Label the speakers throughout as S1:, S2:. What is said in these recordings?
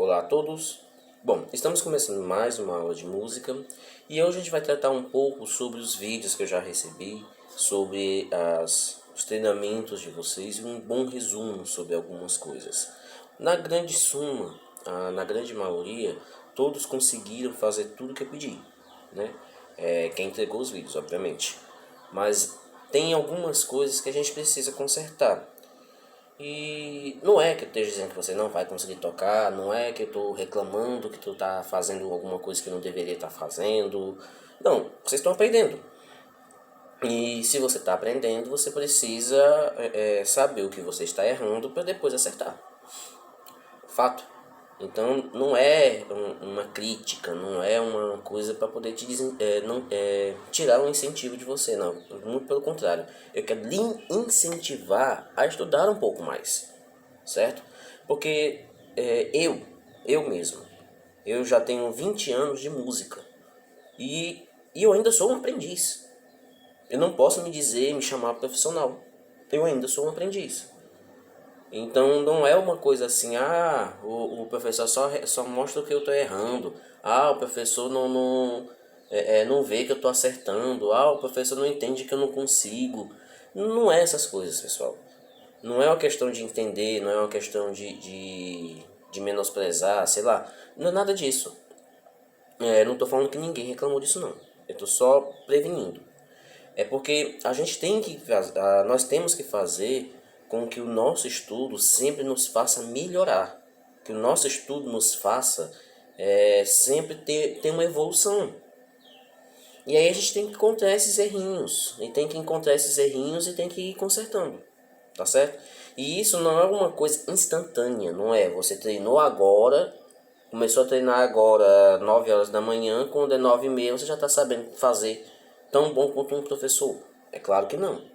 S1: Olá a todos. Bom, estamos começando mais uma aula de música e hoje a gente vai tratar um pouco sobre os vídeos que eu já recebi, sobre os treinamentos de vocês e um bom resumo sobre algumas coisas. Na grande suma, na grande maioria, todos conseguiram fazer tudo que eu pedi, né? Quem entregou os vídeos, obviamente. Mas tem algumas coisas que a gente precisa consertar. E não é que eu esteja dizendo que você não vai conseguir tocar, não é que eu estou reclamando que tu está fazendo alguma coisa que não deveria estar fazendo. Não, vocês estão aprendendo. E se você está aprendendo, você precisa saber o que você está errando para depois acertar. Fato. Então não é uma crítica, não é uma coisa para poder tirar um incentivo de você, não. Muito pelo contrário. Eu quero lhe incentivar a estudar um pouco mais, certo? Porque eu mesmo, eu já tenho 20 anos de música e eu ainda sou um aprendiz. Eu não posso me chamar profissional. Eu ainda sou um aprendiz. Então não é uma coisa assim, o professor só mostra que eu estou errando, o professor não vê que eu estou acertando, o professor não entende que eu não consigo. Não é essas coisas, pessoal. Não é uma questão de entender, não é uma questão de menosprezar, sei lá. Não é nada disso. Não estou falando que ninguém reclamou disso, não. Eu estou só prevenindo. É porque a gente nós temos que fazer com que o nosso estudo sempre nos faça melhorar. Que o nosso estudo nos faça sempre ter uma evolução. E aí a gente tem que encontrar esses errinhos. E tem que encontrar esses errinhos e tem que ir consertando. Tá certo? E isso não é uma coisa instantânea, não é? Você treinou agora, começou a treinar agora 9 horas da manhã, quando é 9h30 você já está sabendo fazer tão bom quanto um professor. É claro que não.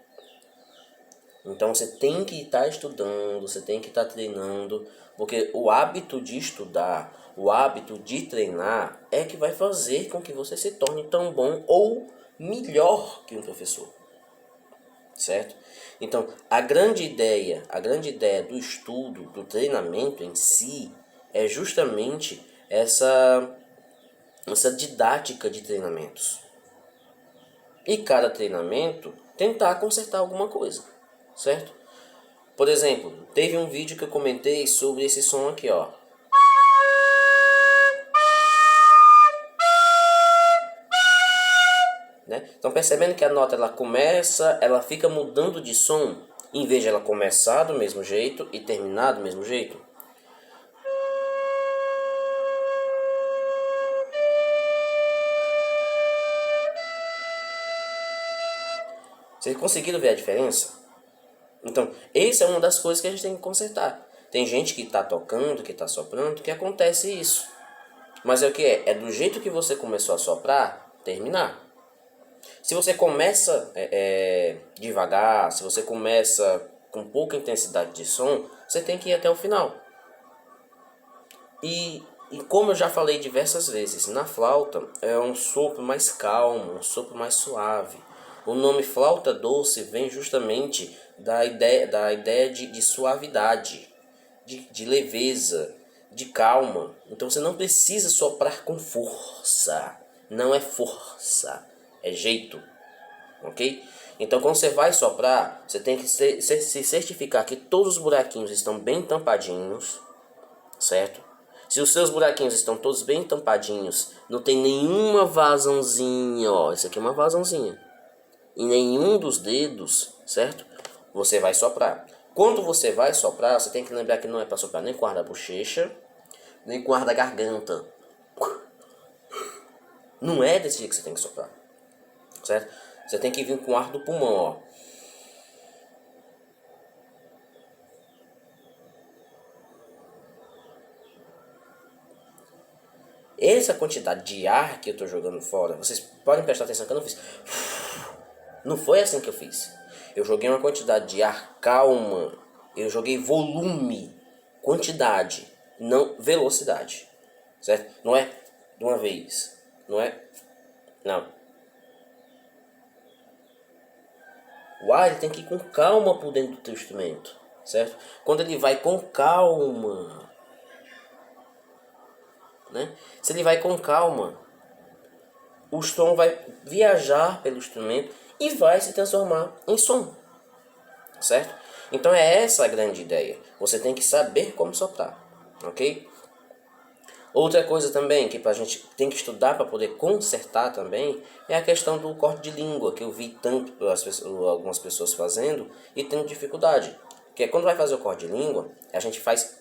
S1: Então você tem que estar estudando, você tem que estar treinando, porque o hábito de estudar, o hábito de treinar é que vai fazer com que você se torne tão bom ou melhor que um professor. Certo? Então, a grande ideia do estudo, do treinamento em si, é justamente essa didática de treinamentos. E cada treinamento tentar consertar alguma coisa, certo? Por exemplo, teve um vídeo que eu comentei sobre esse som aqui, ó. Né? Então percebendo que a nota ela fica mudando de som, em vez de ela começar do mesmo jeito e terminar do mesmo jeito. Vocês conseguiram ver a diferença? Então, essa é uma das coisas que a gente tem que consertar. Tem gente que está tocando, que está soprando, que acontece isso. Mas é o que é? É do jeito que você começou a soprar, terminar. Se você começa devagar, se você começa com pouca intensidade de som, você tem que ir até o final. E como eu já falei diversas vezes, na flauta é um sopro mais calmo, um sopro mais suave. O nome flauta doce vem justamente da ideia de suavidade, de leveza, de calma. Então você não precisa soprar com força. Não é força, é jeito. Ok? Então quando você vai soprar, você tem que se certificar que todos os buraquinhos estão bem tampadinhos, certo? Se os seus buraquinhos estão todos bem tampadinhos, não tem nenhuma vazãozinha, ó, isso aqui é uma vazãozinha, em nenhum dos dedos, certo? Você vai soprar. Quando você vai soprar, você tem que lembrar que não é para soprar nem com o ar da bochecha, nem com o ar da garganta. Não é desse jeito que você tem que soprar, certo? Você tem que vir com o ar do pulmão, ó. Essa quantidade de ar que eu estou jogando fora, vocês podem prestar atenção que eu não fiz. Não foi assim que eu fiz. Eu joguei uma quantidade de ar calma. Eu joguei volume, quantidade, não velocidade. Certo? Não é de uma vez. Não é? Não. O ar ele tem que ir com calma por dentro do teu instrumento. Certo? Quando ele vai com calma, né? Se ele vai com calma, o som vai viajar pelo instrumento e vai se transformar em som, certo? Então é essa a grande ideia. Você tem que saber como soprar, ok? Outra coisa também que a gente tem que estudar para poder consertar também é a questão do corte de língua, que eu vi tanto algumas pessoas fazendo e tendo dificuldade. Que é quando vai fazer o corte de língua, a gente faz.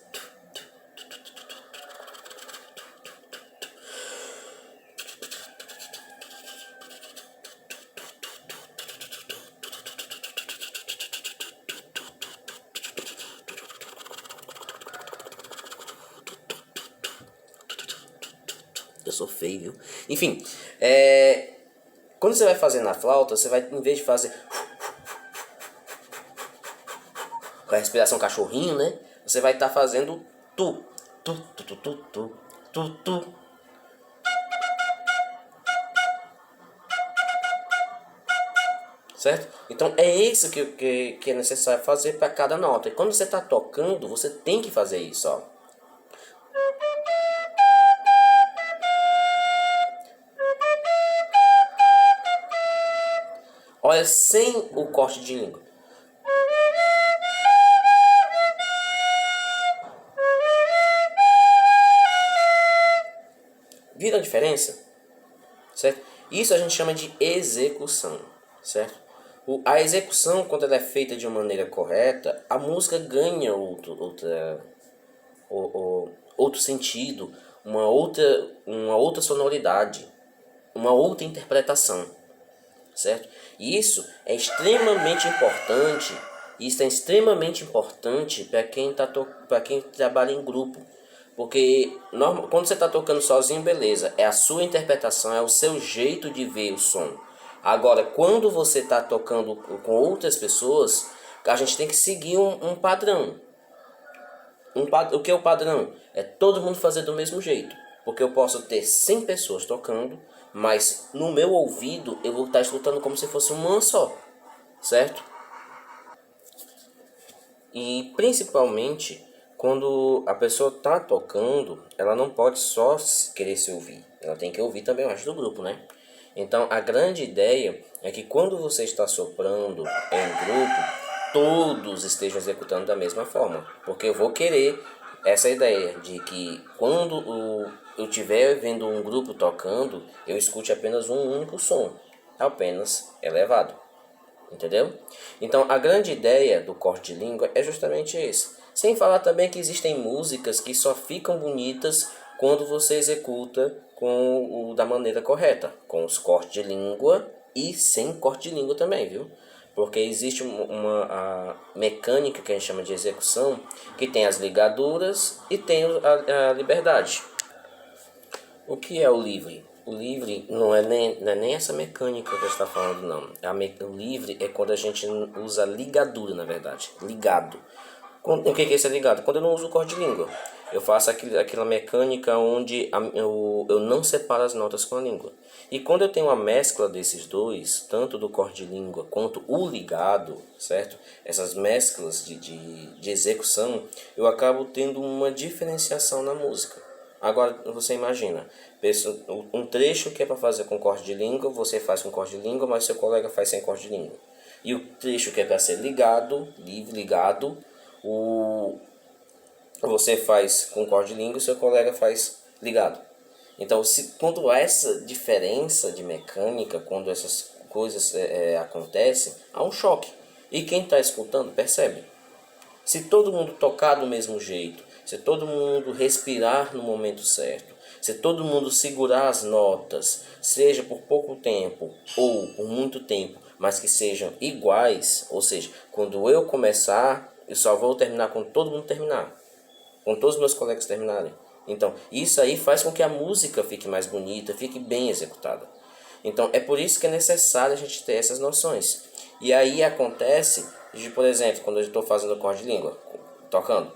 S1: Eu sou feio, viu? Enfim, quando você vai fazer na flauta, você vai, em vez de fazer com a respiração cachorrinho, né? Você vai estar fazendo tu, tu, tu, tu, tu, tu, tu, tu. Certo? Então é isso que é necessário fazer para cada nota. E quando você está tocando, você tem que fazer isso, ó. Olha, sem o corte de língua. Vira a diferença? Certo? Isso a gente chama de execução, certo? A execução, quando ela é feita de uma maneira correta, a música ganha outro sentido, uma outra sonoridade, uma outra interpretação, certo? E isso é extremamente importante. Isso é extremamente importante para quem trabalha em grupo. Porque quando você está tocando sozinho, beleza, é a sua interpretação, é o seu jeito de ver o som. Agora, quando você está tocando com outras pessoas, a gente tem que seguir um padrão. O que é o padrão? É todo mundo fazer do mesmo jeito. Porque eu posso ter 100 pessoas tocando, mas no meu ouvido eu vou estar escutando como se fosse uma só, certo? E principalmente quando a pessoa está tocando, ela não pode só querer se ouvir, ela tem que ouvir também o resto do grupo, né? Então a grande ideia é que quando você está soprando em grupo, todos estejam executando da mesma forma, porque eu vou querer essa ideia de que quando eu estiver vendo um grupo tocando, eu escute apenas um único som, apenas elevado. Entendeu? Então a grande ideia do corte de língua é justamente esse. Sem falar também que existem músicas que só ficam bonitas quando você executa da maneira correta, com os cortes de língua e sem corte de língua também, viu? Porque existe a mecânica que a gente chama de execução, que tem as ligaduras e tem a liberdade. O que é o livre? O livre não é nem essa mecânica que a gente está falando, não. O livre é quando a gente usa ligadura, na verdade. Ligado. O que é esse ligado? Quando eu não uso o corte de língua. Eu faço aquela mecânica onde eu não separo as notas com a língua. E quando eu tenho uma mescla desses dois, tanto do corte de língua quanto o ligado, certo? Essas mesclas de execução, eu acabo tendo uma diferenciação na música. Agora você imagina, um trecho que é para fazer com corte de língua, você faz com corte de língua, mas seu colega faz sem corte de língua. E o trecho que é para ser ligado, ligado, você faz com corte de língua e seu colega faz ligado. Então, quando há essa diferença de mecânica, quando essas coisas acontecem, há um choque. E quem está escutando percebe. Se todo mundo tocar do mesmo jeito, se todo mundo respirar no momento certo, se todo mundo segurar as notas, seja por pouco tempo ou por muito tempo, mas que sejam iguais, ou seja, quando eu começar, eu só vou terminar quando todo mundo terminar, quando todos os meus colegas terminarem. Então, isso aí faz com que a música fique mais bonita, fique bem executada. Então, é por isso que é necessário a gente ter essas noções. E aí acontece, por exemplo, quando eu estou fazendo corte de língua, tocando.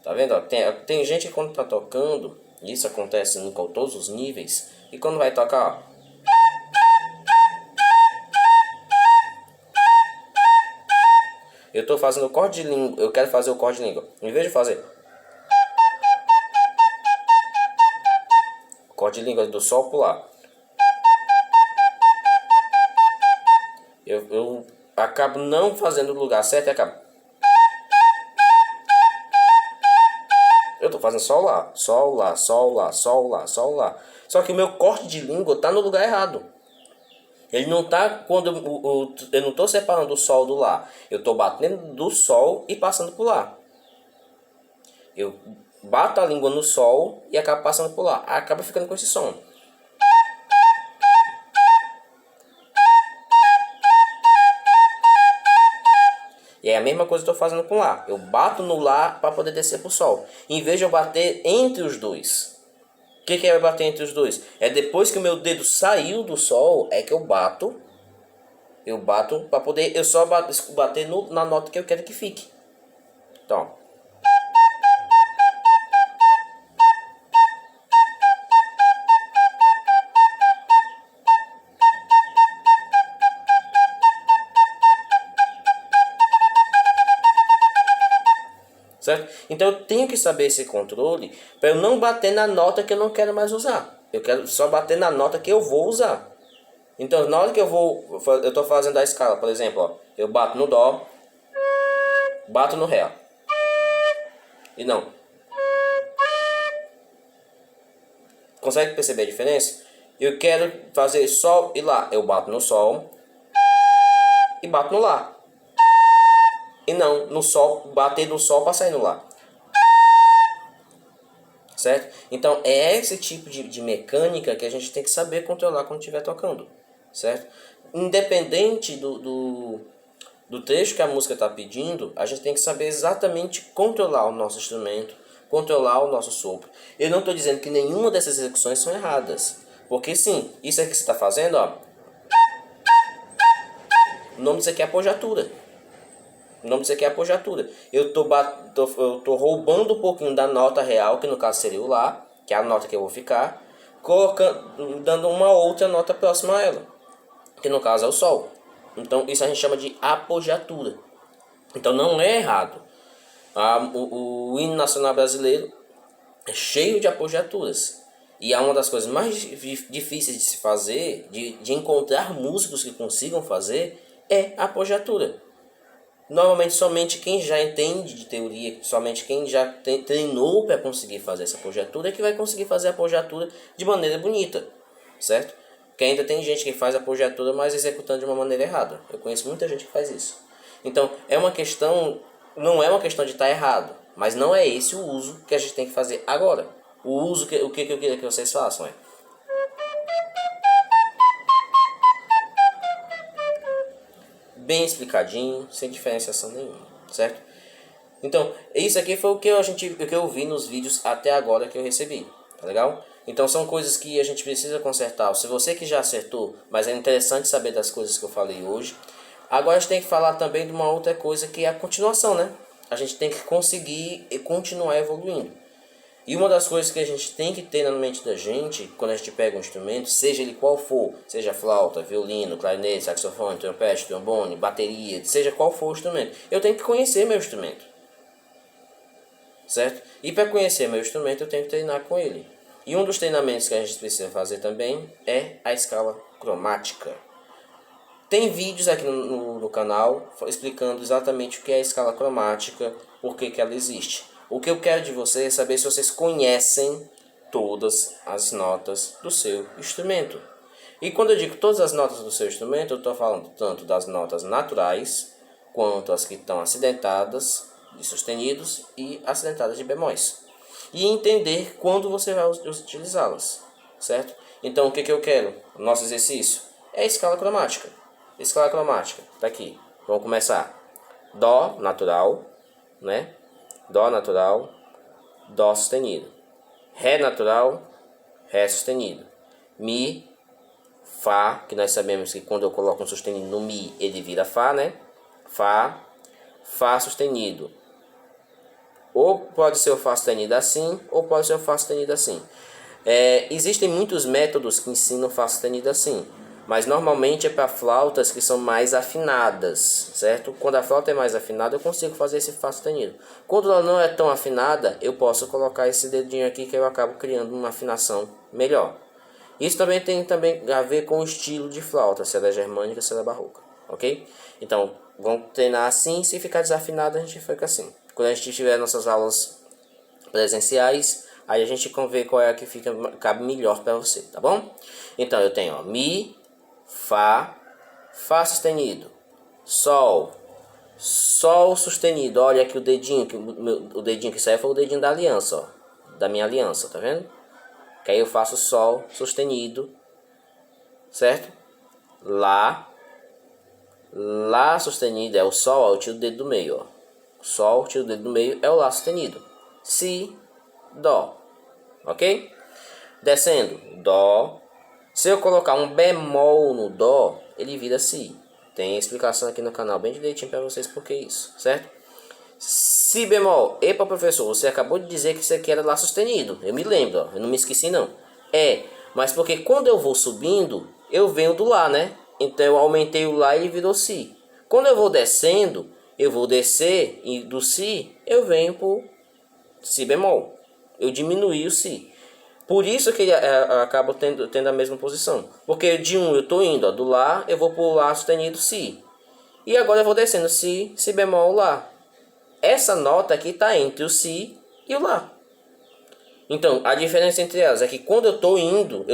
S1: Tá vendo? Tem gente que quando tá tocando, Isso acontece em todos os níveis. E quando vai tocar, ó, eu estou fazendo o corte de língua, eu quero fazer o corte de língua. Em vez de fazer o corte de língua do sol pular, eu acabo não fazendo o lugar certo e acabo. Eu estou fazendo sol lá, sol lá, sol lá, sol lá, sol lá. Só que o meu corte de língua está no lugar errado. Ele não tá quando eu não estou separando o sol do lá. Eu estou batendo do sol e passando por lá. Eu bato a língua no sol e acabo passando por lá. Acaba ficando com esse som. E é a mesma coisa que eu estou fazendo com lá. Eu bato no lá para poder descer pro sol. Em vez de eu bater entre os dois. O que é bater entre os dois? É depois que o meu dedo saiu do sol, é que eu bato. Eu bato para poder. Eu só bater na nota que eu quero que fique. Então. Certo? Então eu tenho que saber esse controle para eu não bater na nota que eu não quero mais usar. Eu quero só bater na nota que eu vou usar. Então na hora que eu estou fazendo a escala, por exemplo, ó, eu bato no dó, bato no ré, ó, e não. Consegue perceber a diferença? Eu quero fazer sol e lá, eu bato no sol e bato no lá. E não, no sol, bater no sol para sair no lá. Certo? Então é esse tipo de mecânica que a gente tem que saber controlar quando estiver tocando. Certo? Independente do trecho que a música está pedindo, a gente tem que saber exatamente controlar o nosso instrumento, controlar o nosso sopro. Eu não estou dizendo que nenhuma dessas execuções são erradas. Porque sim, isso aqui que você está fazendo, ó, o nome disso aqui é apogiatura. O nome disso aqui é apogiatura. Eu tô roubando um pouquinho da nota real, que no caso seria o lá, que é a nota que eu vou ficar, colocando, dando uma outra nota próxima a ela, que no caso é o sol. Então isso a gente chama de apogiatura. Então não é errado. O hino nacional brasileiro é cheio de apogiaturas. E é uma das coisas mais difíceis de se fazer, de encontrar músicos que consigam fazer, é a apogiatura. Normalmente somente quem já entende de teoria, somente quem já treinou para conseguir fazer essa apogiatura é que vai conseguir fazer a apogiatura de maneira bonita, certo? Porque ainda tem gente que faz a apogiatura, mas executando de uma maneira errada. Eu conheço muita gente que faz isso. Então, é uma questão, não é uma questão de estar errado, mas não é esse o uso que a gente tem que fazer agora. O uso, o que eu queria que vocês façam é bem explicadinho, sem diferenciação nenhuma, certo? Então, isso aqui foi o que eu vi nos vídeos até agora que eu recebi, tá legal? Então são coisas que a gente precisa consertar. Se você que já acertou, mas é interessante saber das coisas que eu falei hoje. Agora a gente tem que falar também de uma outra coisa que é a continuação, né? A gente tem que conseguir continuar evoluindo. E uma das coisas que a gente tem que ter na mente da gente, quando a gente pega um instrumento, seja ele qual for, seja flauta, violino, clarinete, saxofone, trompete, trombone, bateria, seja qual for o instrumento, eu tenho que conhecer meu instrumento. Certo? E para conhecer meu instrumento eu tenho que treinar com ele. E um dos treinamentos que a gente precisa fazer também é a escala cromática. Tem vídeos aqui no canal explicando exatamente o que é a escala cromática, por que ela existe. O que eu quero de vocês é saber se vocês conhecem todas as notas do seu instrumento. E quando eu digo todas as notas do seu instrumento, eu estou falando tanto das notas naturais, quanto as que estão acidentadas, de sustenidos e acidentadas de bemóis. E entender quando você vai utilizá-las, certo? Então o que eu quero? O nosso exercício é a escala cromática. Escala cromática, tá aqui. Vamos começar. Dó natural, né? Dó natural, Dó sustenido. Ré natural, Ré sustenido. Mi, Fá, que nós sabemos que quando eu coloco um sustenido no Mi, ele vira Fá, né? Fá, Fá sustenido. Ou pode ser o Fá sustenido assim, ou pode ser o Fá sustenido assim. Existem muitos métodos que ensinam Fá sustenido assim, mas normalmente é para flautas que são mais afinadas, certo? Quando a flauta é mais afinada, eu consigo fazer esse Fá sustenido. Quando ela não é tão afinada, eu posso colocar esse dedinho aqui que eu acabo criando uma afinação melhor. Isso também tem a ver com o estilo de flauta, se ela é germânica, se ela é barroca, ok? Então, vamos treinar assim, se ficar desafinado a gente fica assim. Quando a gente tiver nossas aulas presenciais, aí a gente vê qual é a que cabe melhor para você, tá bom? Então eu tenho, ó, Mi, Fá, Fá sustenido, Sol, Sol sustenido. Olha aqui o dedinho, o dedinho que saiu foi o dedinho da aliança, ó, da minha aliança, tá vendo? Que aí eu faço Sol sustenido, certo? Lá, Lá sustenido é o Sol, ó, eu tiro o dedo do meio, ó. Sol, tiro o dedo do meio, é o Lá sustenido. Si, Dó, ok? Descendo, Dó. Se eu colocar um bemol no Dó, ele vira Si. Tem explicação aqui no canal bem direitinho para vocês porque isso, certo? Si bemol. Epa, professor, você acabou de dizer que isso aqui era Lá sustenido. Eu me lembro, ó, eu não me esqueci não. Mas porque quando eu vou subindo, eu venho do Lá, né? Então eu aumentei o Lá e ele virou Si. Quando eu vou descendo, eu vou descer e do Si eu venho pro Si bemol. Eu diminuí o Si. Por isso que ele acaba tendo a mesma posição. Porque de um eu estou indo, ó, do Lá, eu vou pro Lá sustenido Si. E agora eu vou descendo Si, Si bemol, Lá. Essa nota aqui está entre o Si e o Lá. Então, a diferença entre elas é que quando eu estou indo, eu